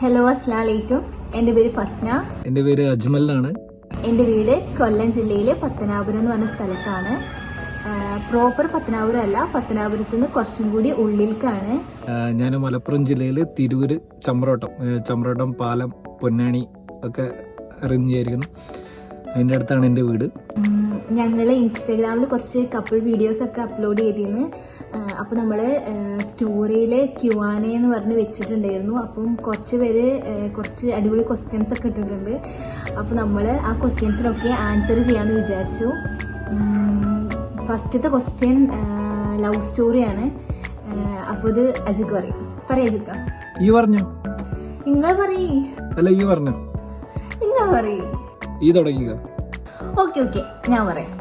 Hello, അസ്സലാമു അലൈക്കും. എൻ്റെ പേര് ഫസ്ന. എൻ്റെ പേര് അജ്മൽ എന്നാണ്. എൻ്റെ വീട് കൊല്ലം ജില്ലയിലെ പത്തനാപുരം എന്ന് പറഞ്ഞ സ്ഥലത്താണ്. പ്രോപ്പർ പത്തനാപുരം അല്ല, പത്തനാപുരത്ത് നിന്ന് കുറച്ചും കൂടി ഉള്ളിലേക്കാണ്. ഞാൻ മലപ്പുറം ജില്ലയിൽ തിരൂര് ചമ്പ്രോട്ടം പാലം പൊന്നാനി ഒക്കെ അറിഞ്ഞായിരിക്കുന്നു. അതിൻ്റെ അടുത്താണ് എൻ്റെ വീട്. ഞങ്ങൾ ഇൻസ്റ്റാഗ്രാമിൽ കുറച്ച് കപ്പിൾ വീഡിയോസ് ഒക്കെ അപ്ലോഡ് ചെയ്തിരുന്നു. അപ്പോൾ നമ്മൾ സ്റ്റോറിയിൽ Q&A എന്ന് പറഞ്ഞ് വെച്ചിട്ടുണ്ടായിരുന്നു. അപ്പം കുറച്ച് പേര് കുറച്ച് അടിപൊളി ക്വസ്റ്റ്യൻസ് ഒക്കെ ഇട്ടിട്ടുണ്ട്. അപ്പോൾ നമ്മൾ ആ ക്വസ്റ്റ്യൻസിനൊക്കെ ആൻസർ ചെയ്യാമെന്ന് വിചാരിച്ചു. ഫസ്റ്റത്തെ ക്വസ്റ്റ്യൻ ലവ് സ്റ്റോറിയാണ്. അപ്പോൾ ഇത് അജിക്ക് പറയും. അജിക്ക ഈ പറഞ്ഞു നിങ്ങൾ പറയ്. അല്ല, ഈ പറഞ്ഞു നിങ്ങൾ പറയ്. ഈ തുടങ്ങിയ. ഓക്കെ ഞാൻ പറയാം.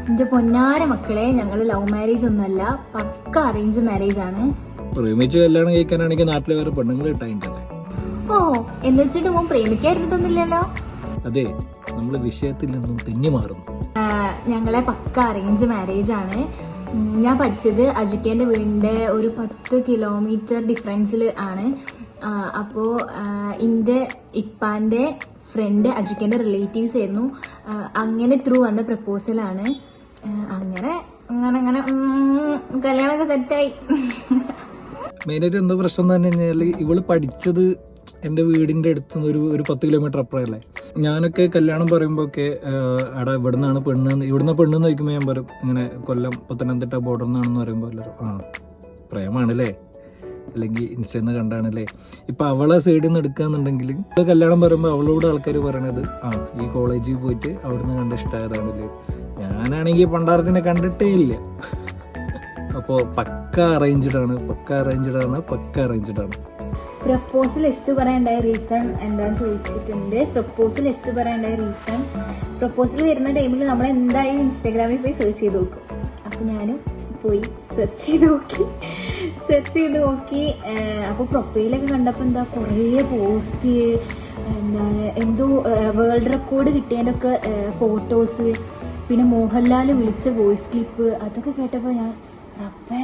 എന്റെ പൊന്നാര മക്കളെ, ഞങ്ങൾ ലവ് മാരേജ് ഒന്നല്ല, പക്ക അറേഞ്ച് മാരേജ് ആണ്. പ്രേമിച്ച് കല്യാണം കഴിക്കാനാണെങ്കിൽ നാട്ടിലെ വേറെ പെണ്ണുങ്ങൾ ഇട്ടായിട്ടല്ലേ. ഓ, എന്ന് വെച്ചിട്ട് മോൻ പ്രേമിക്കായിരുന്നിട്ടൊന്നുമില്ലല്ലോ. അതെ, നമ്മള് വിഷയത്തിൽ നിന്നും തെന്നി മാറുന്നു. ഞങ്ങളെ പക്ക അറേഞ്ച് മാരേജ് ആണ്. ഞാൻ പഠിച്ചത് അജുക്കേന്റെ വീടിന്റെ ഒരു 10 കിലോമീറ്റർ ഡിഫറൻസിൽ ആണ്. അപ്പോൾ എൻ്റെ ഇപ്പാന്റെ ഫ്രണ്ട് അജുക്കേന്റെ റിലേറ്റീവ്സ് ആയിരുന്നു. അങ്ങനെ ത്രൂ വന്ന പ്രപ്പോസലാണ്. അങ്ങനെ കല്യാണമൊക്കെ സെറ്റായി. മെയിനായിട്ട് എന്തോ പ്രശ്നം എന്ന് പറഞ്ഞു കഴിഞ്ഞാൽ ഇവള് പഠിച്ചത് എൻ്റെ വീടിൻ്റെ അടുത്ത് നിന്ന് ഒരു 10 കിലോമീറ്റർ അപ്പുറമല്ലേ. ഞാനൊക്കെ കല്യാണം പറയുമ്പോൾ ഒക്കെ അവിടെ ഇവിടുന്നാണ് ഇവിടുന്ന് പെണ്ണെന്ന് ചോദിക്കുമ്പോൾ ഞാൻ പറയും ഇങ്ങനെ കൊല്ലം പത്തനംതിട്ട ബോർഡർ നിന്നാണെന്ന് പറയുമ്പോൾ എല്ലാവരും പ്രേമാണല്ലേ, അല്ലെങ്കിൽ ഇൻസ്റ്റന്ന് കണ്ടാണല്ലേ. ഇപ്പം അവളെ സൈഡിൽ നിന്ന് എടുക്കുകയെന്നുണ്ടെങ്കിൽ കല്യാണം പറയുമ്പോൾ അവളോട് ആൾക്കാർ പറയണത് ഈ കോളേജിൽ പോയിട്ട് അവിടുന്ന് കണ്ട് ഇഷ്ടമായതാണല്ലേ. ഞാനാണെങ്കിൽ പണ്ടാരത്തിനെ കണ്ടിട്ടേ ഇല്ല. അപ്പോൾ പക്ക അറേഞ്ച്ഡ് ആണ്. പ്രപ്പോസൽ എസ് പറയാനുണ്ടായ റീസൺ എന്താണെന്ന് ചോദിച്ചിട്ടുണ്ട്. പ്രപ്പോസൽ വരുന്ന ടൈമിൽ നമ്മൾ എന്തായാലും ഇൻസ്റ്റാഗ്രാമിൽ പോയി സെർച്ച് ചെയ്ത് നോക്കും. അപ്പോൾ ഞാനും പോയി സെർച്ച് ചെയ്ത് നോക്കി. അപ്പോൾ പ്രൊഫൈലൊക്കെ കണ്ടപ്പോൾ എന്താ കുറേ പോസ്റ്റ്, എന്തോ വേൾഡ് റെക്കോർഡ് കിട്ടിയതിൻ്റെ ഒക്കെ ഫോട്ടോസ്, പിന്നെ മോഹൻലാൽ വിളിച്ച വോയിസ് ക്ലിപ്പ്, അതൊക്കെ കേട്ടപ്പോൾ ഞാൻ റബ്ബേ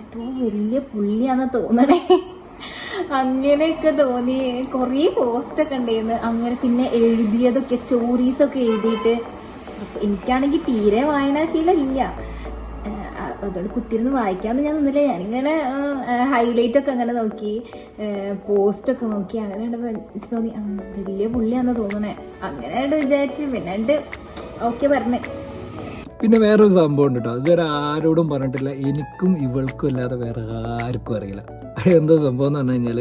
എന്തോ വലിയ പുള്ളിയാന്ന് തോന്നണേ. അങ്ങനെയൊക്കെ തോന്നി. കുറേ പോസ്റ്റൊക്കെ ഉണ്ടായിരുന്നു. അങ്ങനെ പിന്നെ എഴുതിയതൊക്കെ സ്റ്റോറീസൊക്കെ എഴുതിയിട്ട് എനിക്കാണെങ്കിൽ തീരെ വായനാശീലം ഇല്ല. അതുകൊണ്ട് കുത്തിരുന്ന് വായിക്കാമെന്ന് ഞാൻ നിന്നില്ല. ഞാനിങ്ങനെ ഹൈലൈറ്റ് ഒക്കെ അങ്ങനെ നോക്കി, പോസ്റ്റൊക്കെ നോക്കി. അങ്ങനെ എനിക്ക് തോന്നി വലിയ പുള്ളിയാന്ന് തോന്നണേ. അങ്ങനെ വിചാരിച്ച് പിന്നെ ഓക്കെ പറഞ്ഞേ. പിന്നെ വേറൊരു സംഭവം ഉണ്ട് കേട്ടോ, ഇതുവരെ ആരോടും പറഞ്ഞിട്ടില്ല, എനിക്കും ഇവൾക്കും അല്ലാതെ വേറെ ആർക്കും അറിയില്ല. എന്താ സംഭവം എന്ന് പറഞ്ഞു കഴിഞ്ഞാൽ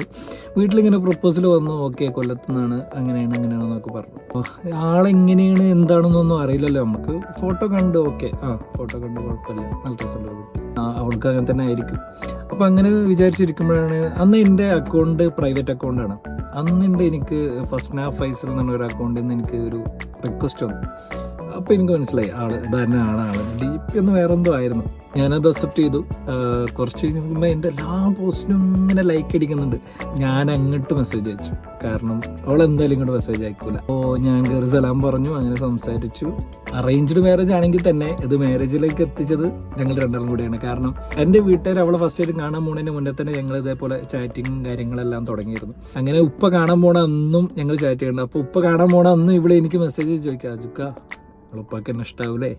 വീട്ടിലിങ്ങനെ പ്രപ്പോസൽ വന്നു. ഓക്കെ, കൊല്ലത്തുനിന്നാണ്, അങ്ങനെയാണെന്നൊക്കെ പറഞ്ഞു. ആളെങ്ങനെയാണ് എന്താണെന്നൊന്നും അറിയില്ലല്ലോ നമുക്ക്. ഫോട്ടോ കണ്ട് ഓക്കെ, ഫോട്ടോ കണ്ട് കുഴപ്പമില്ല, നല്ല ഡ്രസ്സുള്ള കുട്ടി, അവൾക്ക് അങ്ങനെ തന്നെ ആയിരിക്കും. അപ്പം അങ്ങനെ വിചാരിച്ചിരിക്കുമ്പോഴാണ് അന്ന് എൻ്റെ അക്കൗണ്ട് പ്രൈവറ്റ് അക്കൗണ്ടാണ്. എനിക്ക് ഫസ്ന ഫൈസൽ എന്ന് പറഞ്ഞ ഒരു അക്കൗണ്ടിൽ നിന്ന് എനിക്ക് ഒരു റിക്വസ്റ്റ് വന്നു. അപ്പോൾ എനിക്ക് മനസ്സിലായി ഇതന്നെ ആളാണ്. DP ഒന്ന് വേറെ എന്തോ ആയിരുന്നു. ഞാനത് അക്സെപ്റ്റ് ചെയ്തു. കുറച്ച് കഴിയുമ്പോൾ എൻ്റെ എല്ലാ പോസ്റ്റിനും ഇങ്ങനെ ലൈക്ക് അടിക്കുന്നുണ്ട്. ഞാൻ അങ്ങോട്ട് മെസ്സേജ് അയച്ചു, കാരണം അവളെന്തായാലും ഇങ്ങോട്ട് മെസ്സേജ് അയക്കൂല. അപ്പോൾ ഞാൻ കയറി സലാം പറഞ്ഞു, അങ്ങനെ സംസാരിച്ചു. അറേഞ്ച്ഡ് മാരേജ് ആണെങ്കിൽ തന്നെ ഇത് മാരേജിലേക്ക് എത്തിച്ചത് ഞങ്ങൾ രണ്ടാളും കൂടിയാണ്. കാരണം എൻ്റെ വീട്ടുകാർ അവളെ ഫസ്റ്റ് ആയിട്ട് കാണാൻ പോണതിന് മുന്നേ തന്നെ ഞങ്ങൾ ഇതേപോലെ ചാറ്റിങ്ങും കാര്യങ്ങളെല്ലാം തുടങ്ങിയിരുന്നു. അങ്ങനെ ഉപ്പ കാണാൻ പോണ അന്നും ഞങ്ങൾ ചാറ്റ് ചെയ്യുന്നുണ്ട്. അപ്പോൾ ഉപ്പ കാണാൻ പോണ അന്നും ഇവിടെ എനിക്ക് മെസ്സേജ് ചോദിക്കാം, അജുക്ക ഉപ്പാക്ക് എന്നെ ഇഷ്ടാവൂലേ,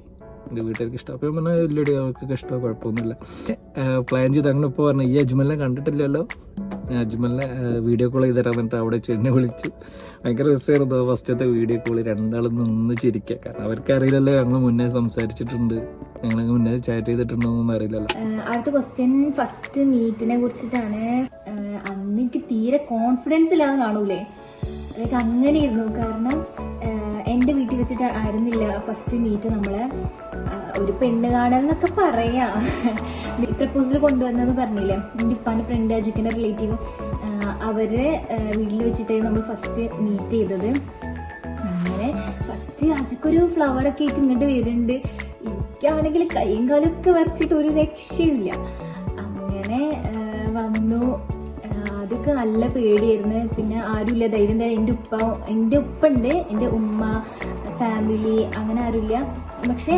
എൻ്റെ വീട്ടുകാർക്ക് ഇഷ്ടം. അപ്പോൾ പറഞ്ഞാൽ ഇല്ലടി, അവർക്കൊക്കെ ഇഷ്ടമോ, കുഴപ്പമൊന്നുമില്ല. പ്ലാൻ ചെയ്ത് അങ്ങനെ ഇപ്പോൾ പറഞ്ഞു, ഈ അജ്മലിനെ കണ്ടിട്ടില്ലല്ലോ, ഞാൻ അജ്മലിനെ വീഡിയോ കോൾ ചെയ്ത് തരാൻ പറഞ്ഞിട്ട് അവിടെ ചെന്നെ വിളിച്ചു. ഭയങ്കര രസമായിരുന്നു ഫസ്റ്റത്തെ വീഡിയോ കോൾ. രണ്ടാളും നിന്ന് ചിരിക്കുക, കാരണം അവർക്കറിയില്ലല്ലോ ഞങ്ങൾ മുന്നേ സംസാരിച്ചിട്ടുണ്ട്, ഞങ്ങൾ മുന്നേ ചാറ്റ് ചെയ്തിട്ടുണ്ടോന്നൊന്നും അറിയില്ലല്ലോ. അടുത്ത ക്വസ്റ്റ്യൻ ഫസ്റ്റ് മീറ്റിനെ കുറിച്ചിട്ടാണ്. അന്ന് എനിക്ക് തീരെ കോൺഫിഡൻസ് ഇല്ലാതെ കാണൂലേ, അതൊക്കെ അങ്ങനെ ഇരുന്നു. കാരണം എൻ്റെ വീട്ടിൽ വെച്ചിട്ട് ആയിരുന്നില്ല ഫസ്റ്റ് മീറ്റ്. നമ്മളെ ഒരു പെണ്ണ് കാണാന്നൊക്കെ പറയാം. പ്രപ്പോസൽ കൊണ്ടുവന്നെന്ന് പറഞ്ഞില്ലേ, എൻ്റെ ഇപ്പാൻ്റെ ഫ്രണ്ട് അജുക്കിൻ്റെ റിലേറ്റീവ്, അവരെ വീട്ടിൽ വെച്ചിട്ടായിരുന്നു നമ്മൾ ഫസ്റ്റ് മീറ്റ് ചെയ്തത്. അങ്ങനെ ഫസ്റ്റ് അജുക്കൊരു ഫ്ലവറൊക്കെ ആയിട്ട് ഇങ്ങോട്ട് വരുന്നുണ്ട്. എനിക്കാണെങ്കിൽ കൈയും കാലൊക്കെ വരച്ചിട്ട് ഒരു രക്ഷയില്ല. അങ്ങനെ വന്നു. ആദ്യമൊക്കെ ആദ്യമൊക്കെ നല്ല പേടിയായിരുന്നു. പിന്നെ ആരുമില്ല, ധൈര്യം തരാൻ. എൻ്റെ ഉപ്പ ഉണ്ട്, എൻ്റെ ഉമ്മ, ഫാമിലി, അങ്ങനെ ആരുമില്ല. പക്ഷെ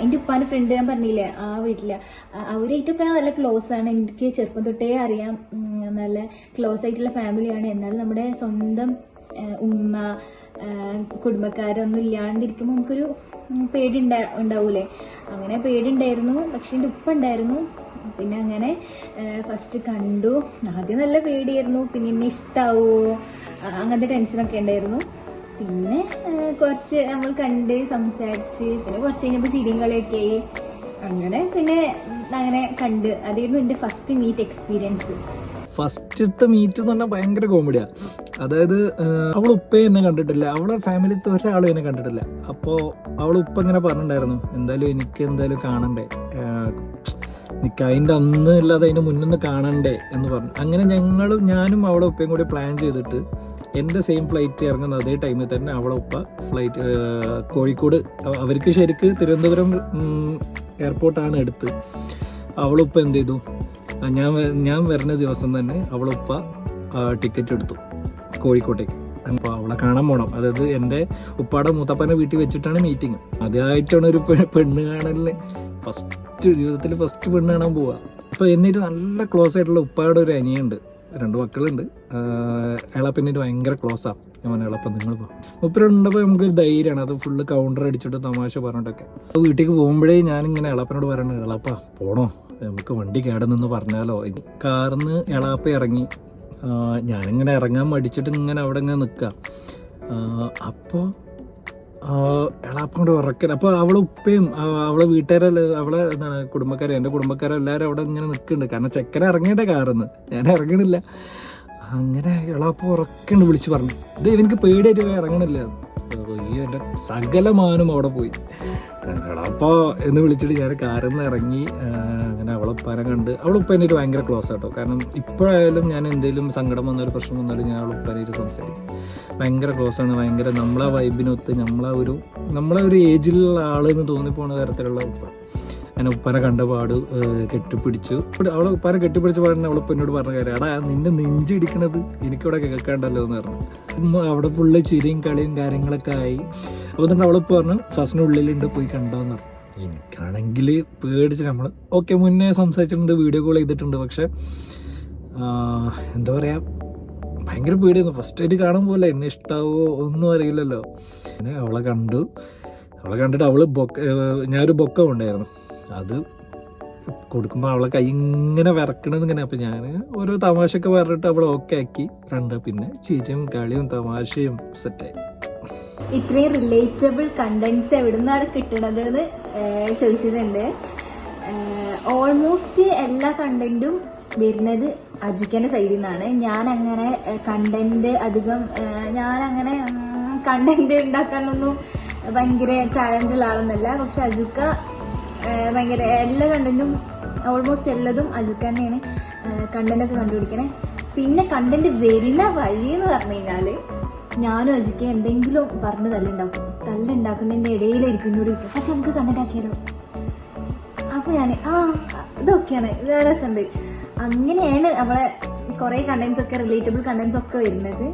എൻ്റെ ഉപ്പാൻ്റെ ഫ്രണ്ട് ഞാൻ പറഞ്ഞില്ലേ ആ വീട്ടില്, അവരായിട്ടൊക്കെ നല്ല ക്ലോസ് ആണ്. എനിക്ക് ചെറുപ്പം തൊട്ടേ അറിയാം, നല്ല ക്ലോസ് ആയിട്ടുള്ള ഫാമിലിയാണ്. എന്നാലും നമ്മുടെ സ്വന്തം ഉമ്മ, കുടുംബക്കാരൊന്നും ഇല്ലാണ്ടിരിക്കുമ്പോൾ നമുക്കൊരു പേടി ഉണ്ടാവൂലേ, അങ്ങനെ പേടി ഉണ്ടായിരുന്നു. പക്ഷെ എൻ്റെ ഉപ്പ ഉണ്ടായിരുന്നു. പിന്നെ അങ്ങനെ ഫസ്റ്റ് കണ്ടു. ആദ്യം നല്ല പേടിയായിരുന്നു, പിന്നെ എന്നെ ഇഷ്ടാവോ അങ്ങനത്തെ ടെൻഷനൊക്കെ ഉണ്ടായിരുന്നു. പിന്നെ കുറച്ച് നമ്മൾ കണ്ട് സംസാരിച്ച്, പിന്നെ കുറച്ച് കഴിഞ്ഞപ്പോൾ ചിരിയും കളിയൊക്കെ ആയി. അങ്ങനെ പിന്നെ അങ്ങനെ കണ്ട്. അതായിരുന്നു എൻ്റെ ഫസ്റ്റ് മീറ്റ് എക്സ്പീരിയൻസ്. ഫസ്റ്റത്തെ മീറ്റ് എന്ന് പറഞ്ഞാൽ ഭയങ്കര കോമഡിയാണ്. അതായത് അവൾ ഉപ്പ എന്നെ കണ്ടിട്ടില്ല, അവളെ ഫാമിലിത്തെ ഒരാളും എന്നെ കണ്ടിട്ടില്ല. അപ്പോൾ അവൾ ഉപ്പ ഇങ്ങനെ പറഞ്ഞിട്ടുണ്ടായിരുന്നു, എനിക്ക് എന്തായാലും കാണണ്ടേ, നിൽക്കുക അതിൻ്റെ അന്ന് അല്ലാതെ അതിൻ്റെ മുന്നിൽ കാണണ്ടേ എന്ന് പറഞ്ഞു. അങ്ങനെ ഞാനും അവളെ ഉപ്പയും കൂടി പ്ലാൻ ചെയ്തിട്ട് എൻ്റെ സെയിം ഫ്ലൈറ്റ് ഇറങ്ങുന്ന അതേ ടൈമിൽ തന്നെ അവളെ ഉപ്പ ഫ്ലൈറ്റ് കോഴിക്കോട്, അവർക്ക് ശരിക്ക് തിരുവനന്തപുരം എയർപോർട്ടാണ് എടുത്ത്. അവളുപ്പ എന്ത് ചെയ്തു, ഞാൻ വരുന്ന ദിവസം തന്നെ അവളുപ്പ ടിക്കറ്റ് എടുത്തു കോഴിക്കോട്ടേക്ക്. അപ്പോൾ അവളെ കാണാൻ പോകണം. അതായത് എൻ്റെ ഉപ്പാടെ മൂത്തപ്പനെ വീട്ടിൽ വെച്ചിട്ടാണ് മീറ്റിങ്. ആദ്യമായിട്ടാണ് ഒരു പെണ്ണ് കാണലിന്, ജീവിതത്തിൽ ഫസ്റ്റ് പെണ്ണ് കാണാൻ പോവുക. അപ്പോൾ എന്നിട്ട് നല്ല ക്ലോസ് ആയിട്ടുള്ള ഉപ്പായുടെ ഒരു അനിയുണ്ട്, 2 മക്കളുണ്ട്. എളപ്പന്നിട്ട് ഭയങ്കര ക്ലോസാണ്. ഞാൻ പറഞ്ഞു എളപ്പം നിങ്ങൾ പോ. മുപ്പരുണ്ടപ്പോൾ നമുക്കൊരു ധൈര്യമാണ്, അത് ഫുള്ള് കൗണ്ടർ അടിച്ചിട്ട് തമാശ പറഞ്ഞിട്ടൊക്കെ. അപ്പോൾ വീട്ടിലേക്ക് പോകുമ്പോഴേ ഞാനിങ്ങനെ എളപ്പനോട് പറയണത്, എളപ്പ പോണോ, നമുക്ക് വണ്ടി കേടന്നെന്ന് പറഞ്ഞാലോ. കാറിന്ന് എളാപ്പ ഇറങ്ങി, ഞാനിങ്ങനെ ഇറങ്ങാൻ മടിച്ചിട്ട് ഇങ്ങനെ അവിടെ ഇങ്ങനെ നിൽക്കുക. അപ്പോൾ എളാപ്പനോട് ഉറക്കൽ. അപ്പോൾ അവളെ ഉപ്പയും അവളെ വീട്ടുകാരെല്ലാം, അവളെ എന്താണ് കുടുംബക്കാരും, എൻ്റെ കുടുംബക്കാരെല്ലാവരും അവിടെ ഇങ്ങനെ നിൽക്കുന്നുണ്ട്. കാരണം ചെക്കനെ ഇറങ്ങിയിട്ടേ കാറിന്ന്, ഞാൻ ഇറങ്ങണില്ല. അങ്ങനെ എളാപ്പ ഉറക്കണ്ട് വിളിച്ച് പറഞ്ഞു, ഇത് എനിക്ക് പേടിയായിട്ട് പോയി ഇറങ്ങണില്ല. ഈ എൻ്റെ സകലമാനും അവിടെ പോയി. എളാപ്പ എന്ന് വിളിച്ചിട്ട് ഞാൻ കാറിൽ നിന്ന് ഇറങ്ങി. അങ്ങനെ അവളുപ്പാരം കണ്ട്, അവളുപ്പ എന്നിട്ട് ഭയങ്കര ക്ലോസ് ആട്ടോ. കാരണം ഇപ്പോഴായാലും ഞാൻ എന്തെങ്കിലും സങ്കടം വന്നാലും പ്രശ്നം വന്നാലും ഞാൻ അവളുപ്പാനായിട്ട് സംസാരിക്കും. ഭയങ്കര ക്ലോസ് ആണ്, ഭയങ്കര നമ്മളെ വൈബിനൊത്ത് നമ്മളെ ഒരു ഏജിലുള്ള ആളെന്ന് തോന്നിപ്പോണ തരത്തിലുള്ള ഉപ്പ. ഞാൻ ഉപ്പാനെ കണ്ട പാട് കെട്ടിപ്പിടിച്ചു. അവളെ ഉപ്പാനെ കെട്ടിപ്പിടിച്ച പാടിന് അവളിപ്പോൾ എന്നോട് പറഞ്ഞ കാര്യം, എടാ നിന്റെ നെഞ്ചിടിക്കണത് എനിക്കിവിടെ കേൾക്കാണ്ടല്ലോ എന്ന് പറഞ്ഞു. അവിടെ ഫുള്ള് ചിരിയും കളിയും കാര്യങ്ങളൊക്കെ ആയി. അപ്പോൾ തന്നെ അവളിപ്പോൾ പറഞ്ഞു ഫസ്റ്റിനുള്ളിലുണ്ട്, പോയി കണ്ടോന്ന് പറഞ്ഞു. എനിക്കാണെങ്കിൽ പേടിച്ച്, നമ്മൾ ഓക്കെ മുന്നേ സംസാരിച്ചിട്ടുണ്ട്, വീഡിയോ കോൾ ചെയ്തിട്ടുണ്ട്. പക്ഷെ എന്താ പറയുക, ഭയങ്കര പേടിയായിരുന്നു. ഫസ്റ്റ് ആയിട്ട് കാണുമ്പോൾ എന്നെ ഇഷ്ടാവോ ഒന്നും അറിയില്ലല്ലോ. അങ്ങനെ അവളെ കണ്ടിട്ട് ഞാനൊരു ബൊക്ക ഉണ്ടായിരുന്നു, അത് കൊടുക്കുമ്പോൾ അവളെ കൈ ഇങ്ങനെ വിറക്കണത് ഇങ്ങനെ. അപ്പം ഞാൻ ഓരോ തമാശയൊക്കെ പറഞ്ഞിട്ട് അവളെ ഓക്കെ ആക്കി കണ്ട്. പിന്നെ ചിരിയും കളിയും തമാശയും സെറ്റായി. ഇത്രയും റിലേറ്റബിൾ കണ്ടന്റ്സ് എവിടെ നിന്നാണ് കിട്ടണത് എന്ന് ചോദിച്ചിട്ടുണ്ട്. ഓൾമോസ്റ്റ് എല്ലാ കണ്ടന്റും വരുന്നത് അജുക്കൻ്റെ സൈഡിൽ നിന്നാണ്. ഞാനങ്ങനെ കണ്ടന്റ് ഉണ്ടാക്കാനൊന്നും ഭയങ്കര ചാലഞ്ചുള്ള ആളൊന്നുമല്ല. പക്ഷെ അജുക്ക ഭയങ്കര എല്ലാ കണ്ടന്റും, ഓൾമോസ്റ്റ് എല്ലാതും അജുക്ക തന്നെയാണ് കണ്ടന്റൊക്കെ കണ്ടുപിടിക്കണേ. പിന്നെ കണ്ടന്റ് വരുന്ന വഴി എന്ന് പറഞ്ഞു കഴിഞ്ഞാൽ ഞാനും അജുക്ക എന്തെങ്കിലും പറഞ്ഞ് തല്ലുണ്ടാക്കുന്നതിൻ്റെ ഇടയിലായിരിക്കും എന്നോട് കിട്ടും, പക്ഷെ നമുക്ക് കണ്ടന്റ് ആക്കിയാലോ. അപ്പോൾ ഞാൻ ഇതൊക്കെയാണ്, ഇത് രസമുണ്ട്. അങ്ങനെയാണ് നമ്മളെ കുറേ കണ്ടന്റ്സ് ഒക്കെ, റിലേറ്റബിൾ കണ്ടന്റ്സ് ഒക്കെ വരുന്നത്.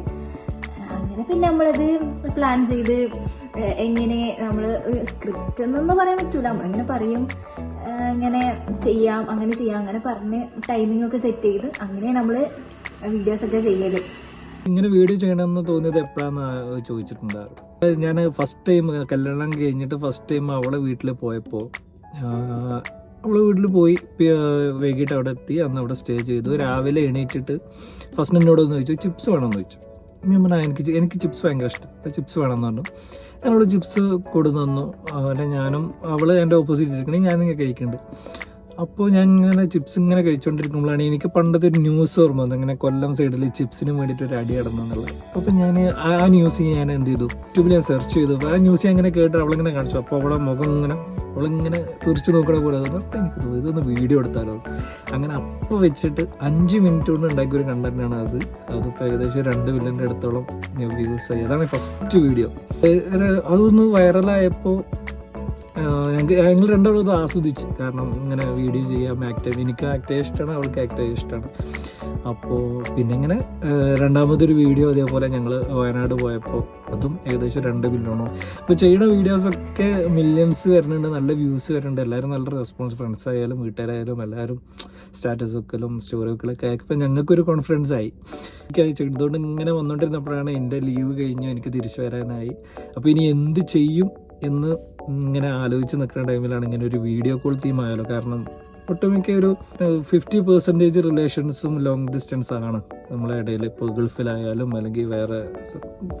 അങ്ങനെ പിന്നെ നമ്മളത് പ്ലാൻ ചെയ്ത് എങ്ങനെ നമ്മൾ സ്ക്രിപ്റ്റ് എന്നൊന്നും പറയാൻ പറ്റൂല, നമ്മളിങ്ങനെ പറയും ഇങ്ങനെ ചെയ്യാം അങ്ങനെ പറഞ്ഞ് ടൈമിംഗ് ഒക്കെ സെറ്റ് ചെയ്ത് അങ്ങനെയാണ് നമ്മൾ വീഡിയോസൊക്കെ ചെയ്യല്. ഇങ്ങനെ വീഡിയോ ചെയ്യണമെന്ന് തോന്നിയത് എപ്പോഴാന്ന് ചോദിച്ചിട്ടുണ്ടായിരുന്നു. ഞാൻ ഫസ്റ്റ് ടൈം കല്യാണം കഴിഞ്ഞിട്ട് ഫസ്റ്റ് ടൈം അവളെ വീട്ടിൽ പോയപ്പോൾ, അവളെ വീട്ടിൽ പോയി വൈകിട്ട് അവിടെ എത്തി. അന്ന് അവിടെ സ്റ്റേ ചെയ്തു. രാവിലെ എണീറ്റിട്ട് ഫസ്റ്റ് എന്നോടൊന്ന് ചോദിച്ചു, ചിപ്സ് വേണമെന്ന് ചോദിച്ചു. ഞാൻ പറഞ്ഞാൽ എനിക്ക് ചിപ്സ് ഭയങ്കര ഇഷ്ടം, ചിപ്സ് വേണമെന്ന് പറഞ്ഞു. ഞാനവിടെ ചിപ്സ് കൊടുന്നു. അവരെ ഞാനും അവൾ എൻ്റെ ഓപ്പോസിറ്റ് ഇരിക്കണേ, ഞാനിങ്ങനെ കഴിക്കുന്നുണ്ട്. അപ്പോൾ ഞാൻ ഇങ്ങനെ ചിപ്സ് ഇങ്ങനെ കഴിച്ചുകൊണ്ടിരിക്കുമ്പോഴാണ് എനിക്ക് പണ്ടത്തെ ഒരു ന്യൂസ് ഓർമ്മ വന്നത്, ഇങ്ങനെ കൊല്ലം സൈഡിൽ ചിപ്സിന് വേണ്ടിയിട്ട് ഒരു അടി നടന്നെന്നുള്ളത്. അപ്പോൾ ഞാൻ ആ ന്യൂസ് ഞാൻ എന്ത് ചെയ്തു, യൂട്യൂബിൽ ഞാൻ സെർച്ച് ചെയ്തു. ആ ന്യൂസ് ഞാൻ ഇങ്ങനെ കേട്ട് അവളിങ്ങനെ കാണിച്ചു. അപ്പോൾ അവളെ മുഖം അവളിങ്ങനെ തുറിച്ച് നോക്കണ പോലെ തോന്നുന്നു. അപ്പോൾ എനിക്ക് തോന്നി ഇതൊന്ന് വീഡിയോ എടുത്താലോ. അങ്ങനെ അപ്പോൾ വെച്ചിട്ട് 5 മിനിറ്റ് കൊണ്ട് ഉണ്ടാക്കിയ ഒരു കണ്ടന്റാണ് അത്. അതിപ്പോൾ ഏകദേശം 2 മില്യൻ്റെ അടുത്തോളം വ്യൂസ് ആയി. അതാണ് ഫസ്റ്റ് വീഡിയോ. അതൊന്ന് വൈറലായപ്പോൾ ഞങ്ങൾ രണ്ടാളും അത് ആസ്വദിച്ച്. കാരണം ഇങ്ങനെ വീഡിയോ ചെയ്യാം, എനിക്ക് ആക്ട് ചെയ്യാൻ ഇഷ്ടമാണ്, അവൾക്ക് ആക്ട് ചെയ്യാൻ ഇഷ്ടമാണ്. അപ്പോൾ പിന്നെ ഇങ്ങനെ രണ്ടാമതൊരു വീഡിയോ അതേപോലെ ഞങ്ങൾ വയനാട് പോയപ്പോൾ അതും ഏകദേശം 2 മില്യണോ. അപ്പോൾ ചെയ്യുന്ന വീഡിയോസൊക്കെ മില്യൺസ് വരുന്നുണ്ട്, നല്ല വ്യൂസ് വരുന്നുണ്ട്, എല്ലാവരും നല്ല റെസ്പോൺസ്, ഫ്രണ്ട്സ് ആയാലും വീട്ടുകാരായാലും എല്ലാവരും സ്റ്റാറ്റസ് വെക്കലും സ്റ്റോറി വെക്കലൊക്കെ ആയപ്പോൾ ഞങ്ങൾക്കൊരു കോൺഫിഡൻസ് ആയി. ചെയ്തുകൊണ്ട് ഇങ്ങനെ വന്നുകൊണ്ടിരുന്നപ്പോഴാണ് എൻ്റെ ലീവ് കഴിഞ്ഞു, എനിക്ക് തിരിച്ചു വരാനായി. അപ്പോൾ ഇനി എന്ത് ചെയ്യും എന്ന് ഇങ്ങനെ ആലോചിച്ച് നിൽക്കുന്ന ടൈമിലാണ് ഇങ്ങനെ ഒരു വീഡിയോ കോൾ തീം ആയാലോ. കാരണം ഒട്ടുമിക്ക ഒരു 50% റിലേഷൻസും ലോങ് ഡിസ്റ്റൻസ് ആണ് നമ്മളെ ഇടയിൽ, ഇപ്പോൾ ഗൾഫിലായാലും അല്ലെങ്കിൽ വേറെ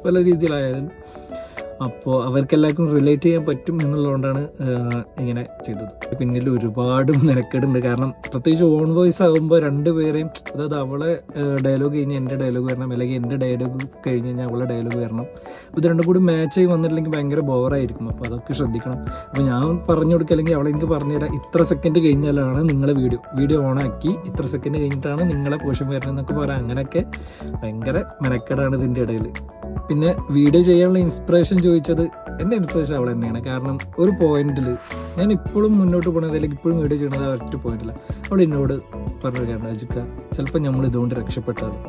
പല രീതിയിലായാലും. അപ്പോൾ അവർക്കെല്ലാവർക്കും റിലേറ്റ് ചെയ്യാൻ പറ്റും എന്നുള്ളതുകൊണ്ടാണ് ഇങ്ങനെ ചെയ്തത്. പിന്നിൽ ഒരുപാട് മെനക്കെടുണ്ട്. കാരണം പ്രത്യേകിച്ച് ഓൺ വോയിസ് ആകുമ്പോൾ രണ്ടുപേരെയും, അതായത് അവളെ ഡയലോഗ് കഴിഞ്ഞ് എൻ്റെ ഡയലോഗ് വരണം, അല്ലെങ്കിൽ എൻ്റെ ഡയലോഗ് കഴിഞ്ഞ് കഴിഞ്ഞാൽ അവളെ ഡയലോഗ് വരണം. അപ്പോൾ ഇത് രണ്ടും കൂടി മാച്ച് ആയി വന്നിട്ടില്ലെങ്കിൽ ഭയങ്കര ബോറായിരിക്കും. അപ്പോൾ അതൊക്കെ ശ്രദ്ധിക്കണം. അപ്പോൾ ഞാൻ പറഞ്ഞു കൊടുക്കുക, അല്ലെങ്കിൽ അവളെ എനിക്ക് പറഞ്ഞുതരാം, ഇത്ര സെക്കൻഡ് കഴിഞ്ഞാലാണ് നിങ്ങളെ വീഡിയോ ഓണാക്കി, ഇത്ര സെക്കൻഡ് കഴിഞ്ഞിട്ടാണ് നിങ്ങളെ പോഷൻ വരുന്നത് എന്നൊക്കെ പറയാം. അങ്ങനെയൊക്കെ ഭയങ്കര മെനക്കെടാണ് ഇതിൻ്റെ ഇടയിൽ. പിന്നെ വീഡിയോ ചെയ്യാനുള്ള ഇൻസ്പിറേഷൻ ചോദിച്ചത്, എൻ്റെ ഇൻസ്പിറേഷൻ അവൾ തന്നെയാണ്. കാരണം ഒരു പോയിന്റിൽ ഞാൻ ഇപ്പോഴും മുന്നോട്ട് പോകുന്നത്, അല്ലെങ്കിൽ ഇപ്പോഴും വീഡിയോ ചെയ്യുന്നത് ആ ഒറ്റ പോയിന്റില്ല. അവൾ എന്നോട് പറഞ്ഞു കാരണം അജിക്ക, ചിലപ്പോൾ നമ്മൾ ഇതുകൊണ്ട് രക്ഷപ്പെട്ടാലോ,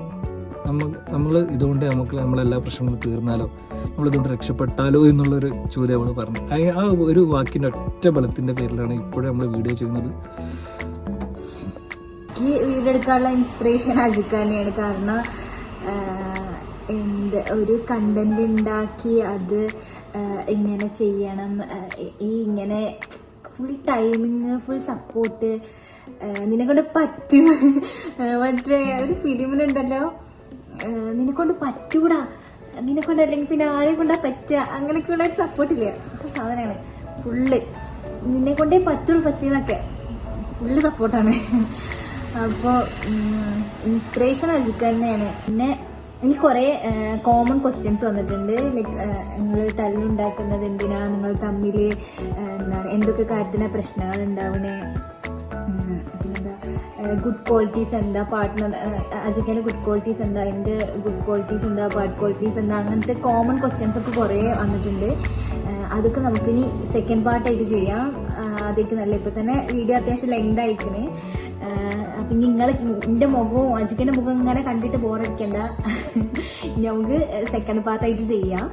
നമ്മൾ ഇതുകൊണ്ട് നമ്മളെല്ലാ പ്രശ്നങ്ങളും തീർന്നാലോ, നമ്മളിതുകൊണ്ട് രക്ഷപ്പെട്ടാലോ എന്നുള്ളൊരു ചോദ്യം അവൾ പറഞ്ഞു. ആ ഒരു വാക്കിൻ്റെ ഒറ്റ ബലത്തിൻ്റെ പേരിലാണ് ഇപ്പോഴും നമ്മൾ വീഡിയോ ചെയ്യുന്നത്. ഈ വീഡിയോ എടുക്കാനുള്ള ഇൻസ്പിറേഷൻ അജിക്ക തന്നെയാണ്. കാരണം ഒരു കണ്ടന്റ് ഉണ്ടാക്കി അത് ഇങ്ങനെ ചെയ്യണം, ഇങ്ങനെ ഫുൾ ടൈമിങ്, ഫുൾ സപ്പോർട്ട്, നിന്നെക്കൊണ്ട് പറ്റും. മറ്റേ ഒരു ഫിലിമിലുണ്ടല്ലോ, നിന്നെക്കൊണ്ട് പറ്റൂടാ, നിന്നെക്കൊണ്ട് അല്ലെങ്കിൽ പിന്നെ ആരെയും കൊണ്ടാ പറ്റുക, അങ്ങനെയൊക്കെയുള്ള ഒരു സപ്പോർട്ടില്ല. അപ്പോൾ സാധനമാണ് ഫുള്ള് നിന്നെക്കൊണ്ടേ പറ്റുള്ളൂ ഫസ്റ്റീന്നൊക്കെ ഫുള്ള് സപ്പോർട്ടാണ്. അപ്പോൾ ഇൻസ്പിറേഷൻ അജിക്ക തന്നെയാണ്. പിന്നെ എനിക്ക് കുറേ കോമൺ ക്വസ്റ്റ്യൻസ് വന്നിട്ടുണ്ട്. ലൈക്ക് നിങ്ങൾ തല്ലുണ്ടാക്കുന്നത് എന്തിനാ, നിങ്ങൾ തമ്മിൽ എന്താണ് എന്തൊക്കെ കാര്യത്തിനാണ് പ്രശ്നങ്ങൾ ഉണ്ടാവണേ, പിന്നെന്താ ഗുഡ് ക്വാളിറ്റീസ് എന്താ, പാർട്ട്ണർ അജിക്കേൻ്റെ ഗുഡ് ക്വാളിറ്റീസ് എന്താ, എൻ്റെ ഗുഡ് ക്വാളിറ്റീസ് എന്താ, ബാഡ് ക്വാളിറ്റീസ് എന്താ, അങ്ങനത്തെ കോമൺ ക്വസ്റ്റ്യൻസ് ഒക്കെ കുറേ വന്നിട്ടുണ്ട്. അതൊക്കെ നമുക്കിനി സെക്കൻഡ് പാർട്ടായിട്ട് ചെയ്യാം. അതൊക്കെ നല്ല ഇപ്പോൾ തന്നെ വീഡിയോ അത്യാവശ്യം ലെങ്ത് ആയിക്കണേ. അപ്പം നിങ്ങൾ എൻ്റെ മുഖവും അജിക്കൻ്റെ മുഖം ഇങ്ങനെ കണ്ടിട്ട് ബോറടിക്കണ്ട. നമുക്ക് സെക്കൻഡ് പാർട്ടായിട്ട് ചെയ്യാം.